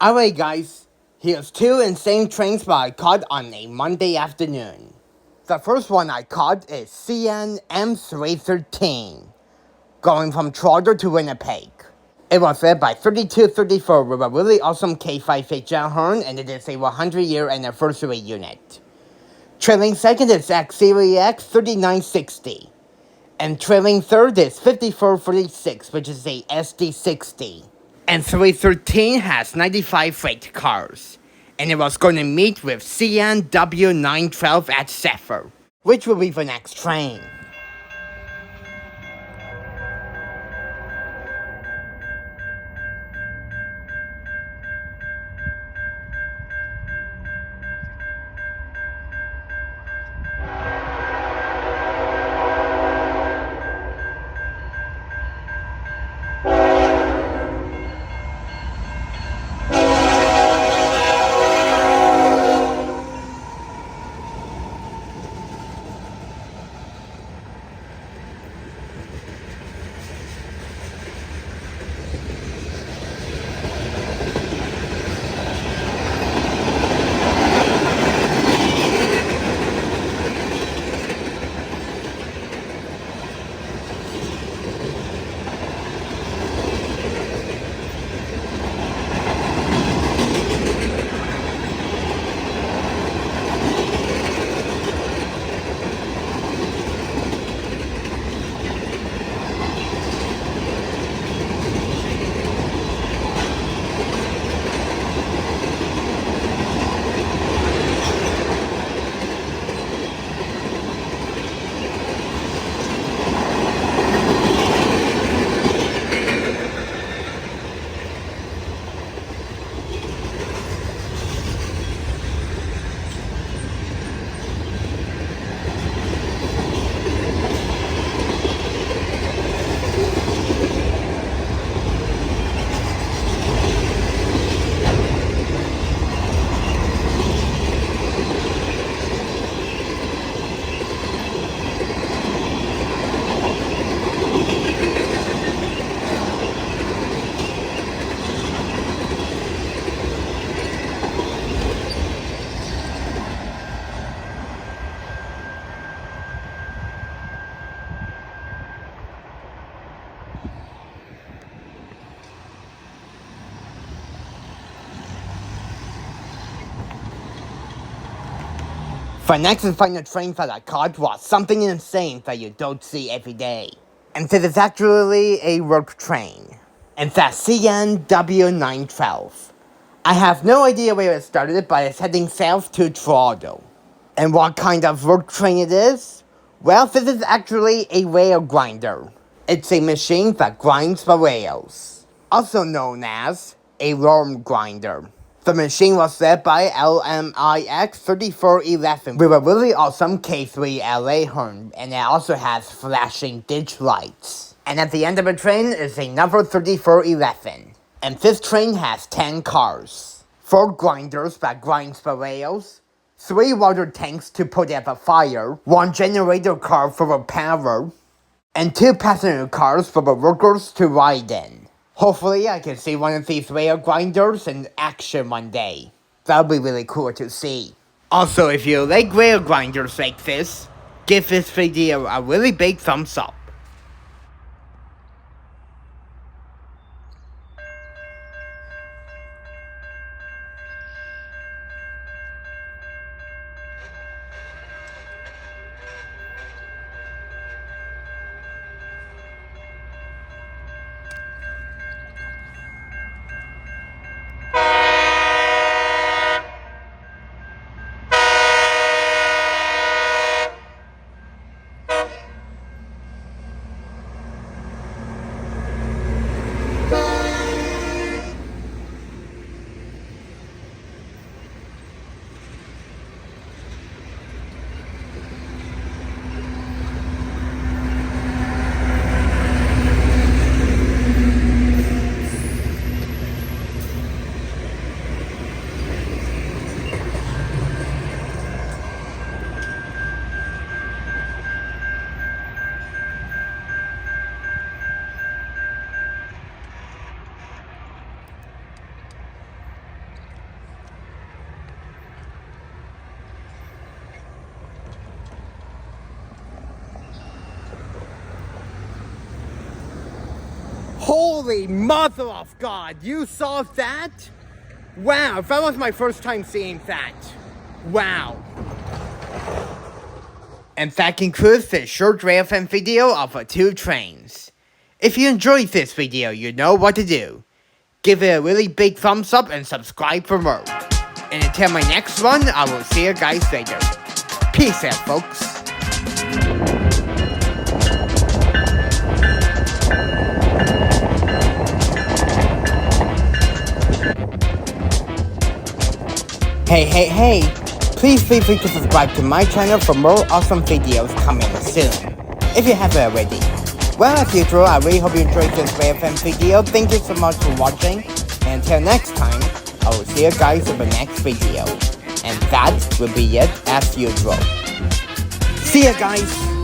Alright guys, here's two insane trains that I caught on a Monday afternoon. The first one I caught is CN M313, going from Toronto to Winnipeg. It was led by 3234 with a really awesome K5 jet horn, and it is a 100-year anniversary unit. Trailing second is CREX 3960. And trailing third is 5446, which is a SD60. And 313 has 95 freight cars. And it was going to meet with CN W912 at Zephyr, which will be the next train. The next and final train that I caught was something insane that you don't see every day. And this is actually a work train. And that's CN W912. I have no idea where it started, but it's heading south to Toronto. And what kind of work train it is? Well, this is actually a rail grinder. It's a machine that grinds the rails, also known as a LOREM grinder. The machine was led by LMIX 3411 with a really awesome K3 LA horn, and it also has flashing ditch lights. And at the end of the train is another 3411. And this train has 10 cars, 4 grinders that grinds the rails, 3 water tanks to put out the fire, 1 generator car for the power, and 2 passenger cars for the workers to ride in. Hopefully I can see one of these rail grinders in action one day. That'll be really cool to see. Also, if you like rail grinders like this, give this video a really big thumbs up. Holy mother of God, you saw that? Wow, that was my first time seeing that. Wow. And that concludes this short RailFan video of the two trains. If you enjoyed this video, you know what to do. Give it a really big thumbs up and subscribe for more. And until my next one, I will see you guys later. Peace out, folks. Hey, please feel free to subscribe to my channel for more awesome videos coming soon, if you haven't already. Well, as usual, I really hope you enjoyed this RailFan video. Thank you so much for watching, and until next time, I will see you guys in the next video. And that will be it as usual. See ya, guys!